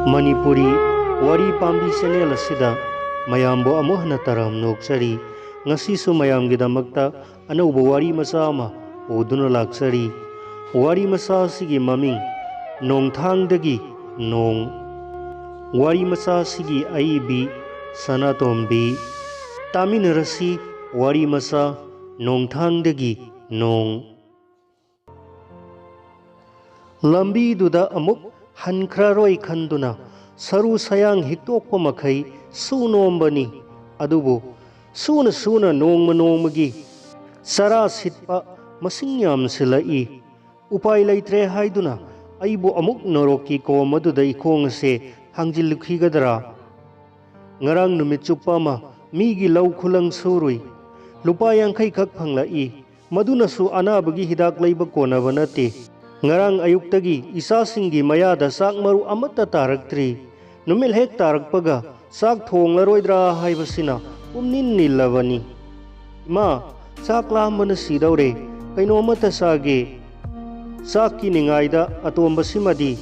Manipuri Wari Pambi channel asida mayambo amuh hana taram noksari ngasisu mayamgidamakta anauba wari masa ama oduna laksari wari masa sigi maming Nongthangdagi Nong wari masa sigi aibi Sanatombi taminarasi wari masa Nongthangdagi Nong lambi duda amuk hankraroi khanduna saru sayang hiktok makai sunombani adubu suna nongmagi sara sitpa masing yam silai upai laitre haiduna aibu amuk noroki ko maduda ikong se hangjilukhigadra ngarang numit chupa ma migi lau khulang surui lupa yangkai khak phanglai maduna su anabagi hidak leiba konaba nate ngarang ayuktagi isa singi mayada sak maru amata taraktri numil hek tarakpaga sak thonglaroidra haibasina umnin nillavani ima sak lamana sidaure kaino amata sage sakki ningaida atombasimadi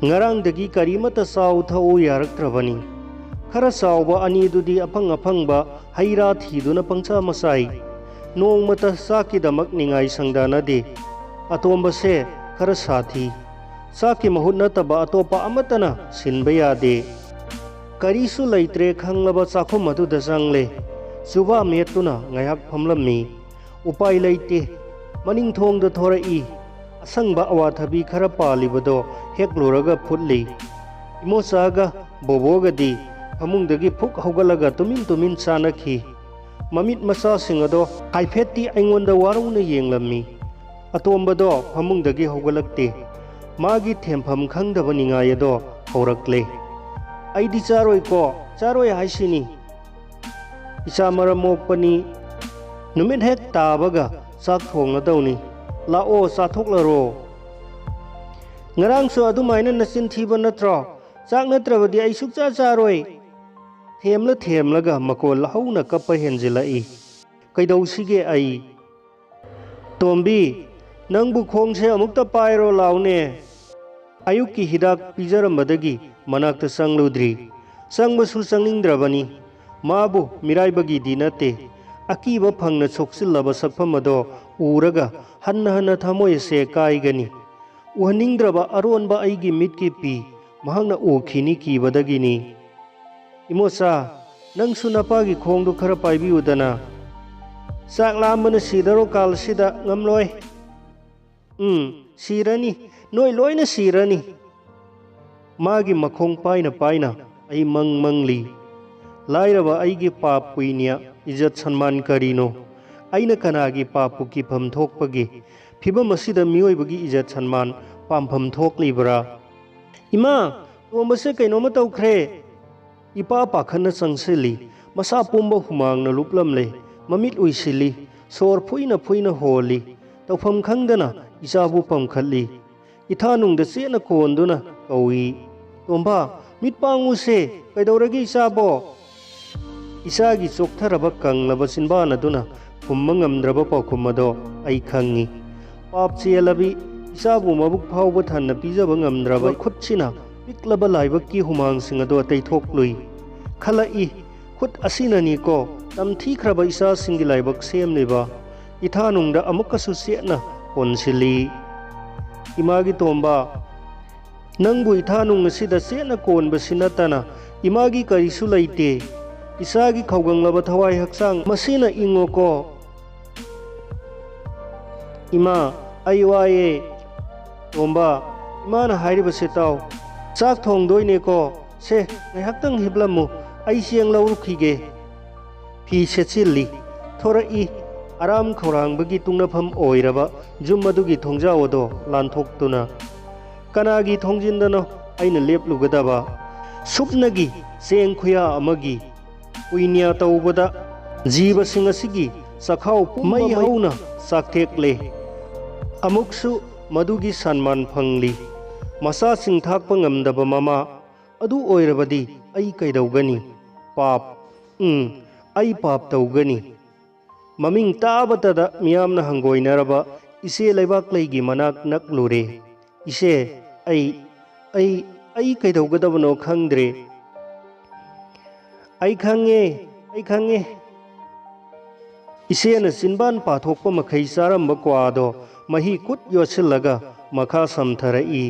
ngarang dagi karimata sau thau yaraktrabani khara sauba ani dudi apang haira thiduna pangcha masai nongmata sakki damak ningai sangdana de atombase खर साथी साकी महूत नतबा अतोपा अमतना सिनबा यादे करीसु लैत्रे खंगलबा चाखुम अदुदा जंगले सुबा मेतुना ngayak famlammi upai leite maning thongda thorai asangba awathabi khara palibado hekluraga phutli imosaga bobogadi famungdagi phuk hogalaga tumin chanakhi mamit masa singado haifetti aingonda waruna yenglammi अतोंबदो फमुंगदगी होगलक्ते मागी थेमफम खंगदब निंगायदो हौरक्ले आइदि चारोय हाइसिनी इसा मरमोकपनी नुमित हेक ताबगा चाक थोंगदौनी लाओ चाथोकलरो ngarangsu adumaina nasin thiba natro चाक नत्रबदि आई सुकचा चारोय थेमलागा मकोल हौना kappa हेंजिलाई कैदौसिगे आई तोंबी नंगबु खोंगसे अमुक्ता pyro लाउने अयुक्की हिदाक पिजरमदगी मनाक्ता संगलुद्री संगबसु संगिंद्रबनी माबु मिराइबगी दिनते अकीबा फंगना सोक्सिल्लबा सकफमदो उरगा हन्ना थमोय से काइगनी उहनिंद्रबा अरोनबा आइगी मिटकी P महंगना ओखिनी कीबदगिनी इमोसा नंगसु नपागी खोंगदु खरा पाइबिउदना चाक लामबना सिदरो कालसिदा ngamloi sirani noi loina sirani magi makhong paina ai mangli lairaba aigi pap puinia ijat sanman karino aina kanagi papu ki pham thokpagi phibam asida mioibagi ijat sanman pampham thoklibra ima tombase kainoma taukhre ipa pakhanna sangsili masa pumba humangna luplamle mamit uisili sor phuina holi tawpham khangdana isabu pamkhalli ithanungda chena konduna kawi tomba mitpangu se kaidoragi isabo isagi choktharaba kanglaba sinbana duna khummangamdraba pakhumado ai khangi pap chelabi isabu mabuk phawba thanna pijaba ngamdraba khutchina piklaba laibaki humang singado tai thoklui khalai khut asinani ko tamthi khraba isa singi laibak semleba ithanungda amukasu sena konsili imagi tomba nangbu ithanung asida sena konba sinatana imagi karisu laite isagi khawganglaba thawai haksang masina ingoko ima aiwaye tomba imana hairiba setaw chak thongdoine ko se ngahaktang hiblamu ai siang lawrukhige phi sechili thorai aram khorang bagi tungnafam oiraba jumadugi thongjaodo lanthokduna kanagi thongjindano aina leplugadaba supnagi cheng khuya amagi uinia tawbada jiba singasigi sakhau mai hauna sakthek le amuksu madugi sanman phangli masa sing thakpa ngamdaba mama adu oirabadi ai kaidawgani pap ai pap tawgani maming tabatada miyamna hangoinaraba ise laibak leigi manak naklure ise ai kaidawgadabano khangdre ai khange ise na sinban pathokpa makhai saramba kwado mahi kut yosillaga makha samtharai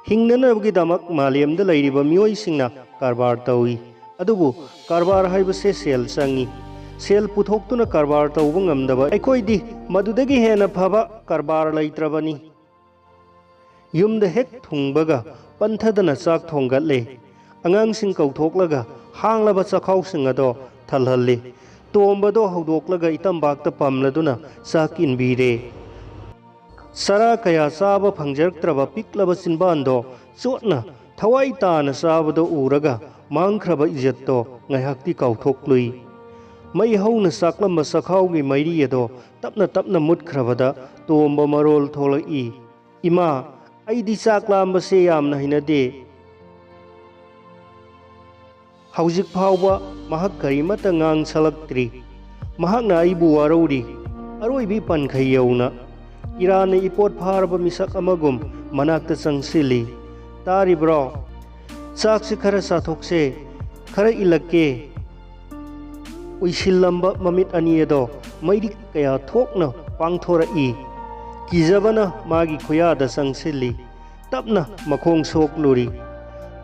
hingnanabagi damak malemda lairiba miyoi singna karbar tawi adubu karbar haibase sel sangi sel puthoktuna karbar tawba ngamdaba aikoidi madudagi hena phaba karbar laitrabani yumda hek thungbaga panthadana chak thongatle angang sing kauthoklaga hanglaba chakhau sing ado thalhalli tombado haudoklaga itambakta pamladuna chak inbire sara kaya saba phangjartraba piklaba sinbando chotna thawai tana sabado uraga mangkhraba ijatto ngaihakti kauthoklui mai hauna saklamba sakhaugi mairi ado tapna mutkhrabada tomba marol tholai ima aidi saklamba se yamna hinade haujik phawba mahak karimata ngang salaktri mahakna aibu warauri aroibi pankhai yauna irane ipot pharba misak amagum manakta changsili taribro chakse khara sathokse khara ilakke uisillamba mamit ani ado mairi kaya thokna pangthora I kijabana magi khuyada changsili tapna makhong sok luri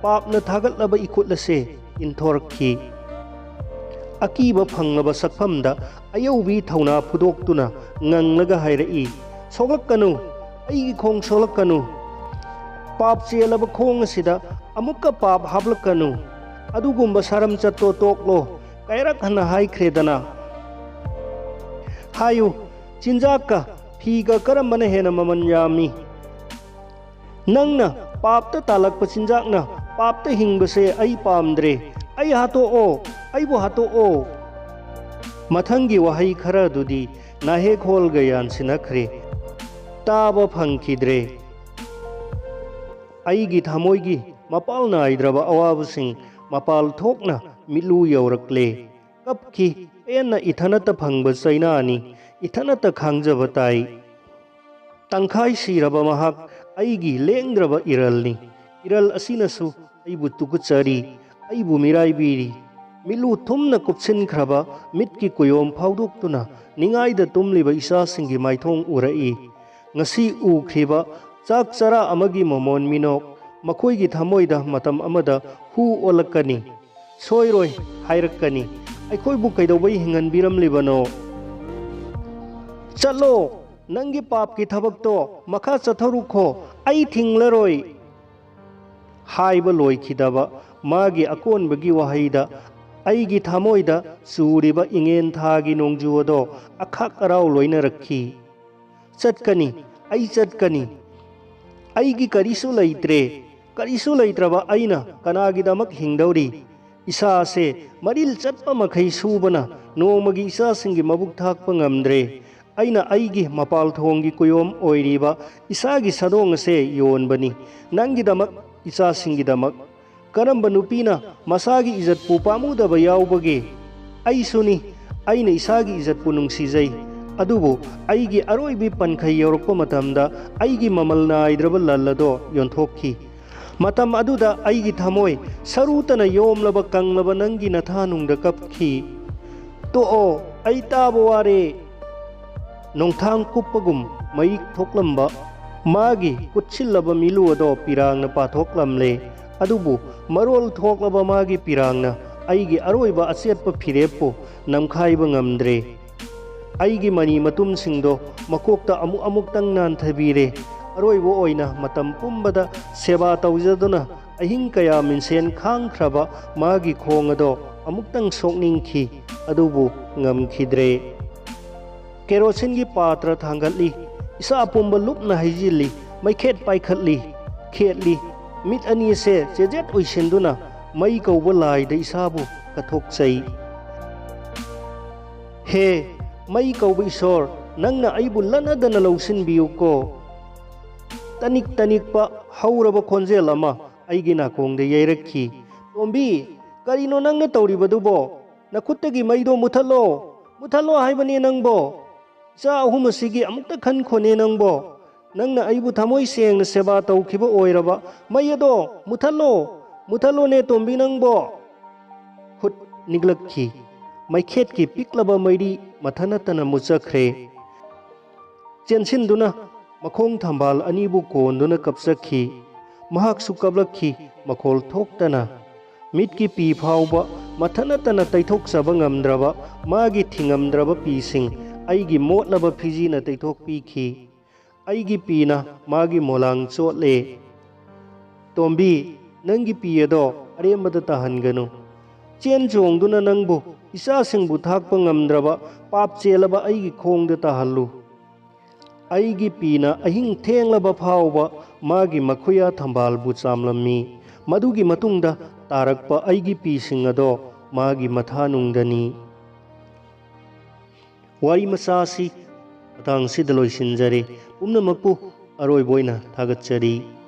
papna thagatlaba ikutlase inthorkhi akiba phanglaba sakphamda ayaubi thauna phudoktuna nganglaga hairai soglakanu aigi khong soglakanu pap chelaba khong asida amukka pap hablakanu adugumba saram chatto toklo kairak hana haikredana hayu chinjaka phiga karambana hena maman yami nangna papta talakpa chinjakna papta hingbase ai pamdre ai hato o aibo hato o mathangi wahai khara dudi nahe khol gayan sinakhre taba phangkhidre aigi thamoigi mapal naidraba awabsing mapal thokna milu yaurakle kapki penna ithanata phangba chainani ithanata khangjaba tai tangkhai siraba mahak aigi lengdraba iralni iral asinasu aibu tukuchari aibu mirai biri milu thumna kupsin khraba mitki koyom phaudoktuna ningaida tumliba isa singi maithong urai ngasi ukhiba chak chara amagi momon minok makhoigi thamoida matam amada hu olakani soiroi hairakani aikhoibu kaidobai hingan biram libano chalo nangi pap ki thabak to makha chatharu kho ai thinglaroi haiba loikhidaba magi akonbagi wahaida aigi thamoida suriba ingen thagi nongjuodo akhak arau loina rakhi chatkani ai chatkani aigi karisu laitraba aina kanagi damak hingdauri isa se maril chatpa makhai subana nomagi isa singi mabuk thakpa ngamdre aina aigi mapal thongi koyom oiriba isagi sadong se yonbani nangi damak isa singi damak karamba nupina masagi izat pu pamudaba yaubage aisuni aina isagi izat pu nungsijai adubu aigi aroibi pankhai yorokpa matamda aigi mamal naidraba lallado yonthokhi matam aduda aigi thamoi sarutana yomlaba kanglaba nangi nathanungda kapkhi to o ai tabo ware nongthang kuppagum maik thoklamba magi kutchillaba milu ado pirangna pathoklamle adubu marol thoklaba magi pirangna aigi aroiba achetpa phirepo namkhaiba ngamdre aigi mani matum singdo makokta amuktang nan thabire aroibo oina matam pumbada seba tawjaduna ahing kaya minsen khangkhraba magi khongado amuktang sokningkhi adubu ngamkhidre kerosene gi patra thangatli isa pumba lupna haijili maikhet paikhatli khetli mit ani se chejet oisenduna mai kauba lai da isabu kathok chai he Mai kauba isor nangna aibu lanadana lausinbiyuko. Tanik pa hauraba khonjel ama aigi nakongda yairakki. Tombi, karino nangna tawribadubo? Nakuttagi maido muthalo. Muthalo haibane nangbo. Sa ahum asigi amukta khankhone nangbo. Nangna aibu thamoi sengna seba tawkhiba oiraba mai ado muthalo. Muthalo ne tombi nangbo. Hut niglakki. Maikhetki piklaba mairi mathanatana muchakre. Chenshinduna makhong thambal anibu konduna kapsakhi. Mahaksu kablakhi makhol thoktana. Mitki pi phauba mathanatana taithokchaba ngamdraba magi thingamdraba pising aigi motlaba phijina taithokpikhi. Aigi pina magi molang chotle. Tombi nangi pi ado arembada tahanganu. Chen chongduna nangbu isa singbu thakpa ngamdraba pap chelaba aigi khongda tahallu. Aigi pina ahing thenglaba phauba magi makhuya thambalbu chamlammi. Madugi matungda tarakpa aigi pising ado magi mathanungdani. Wari masasi matang sidaloy sinjare pumnamakpu aroy boina thagatchari.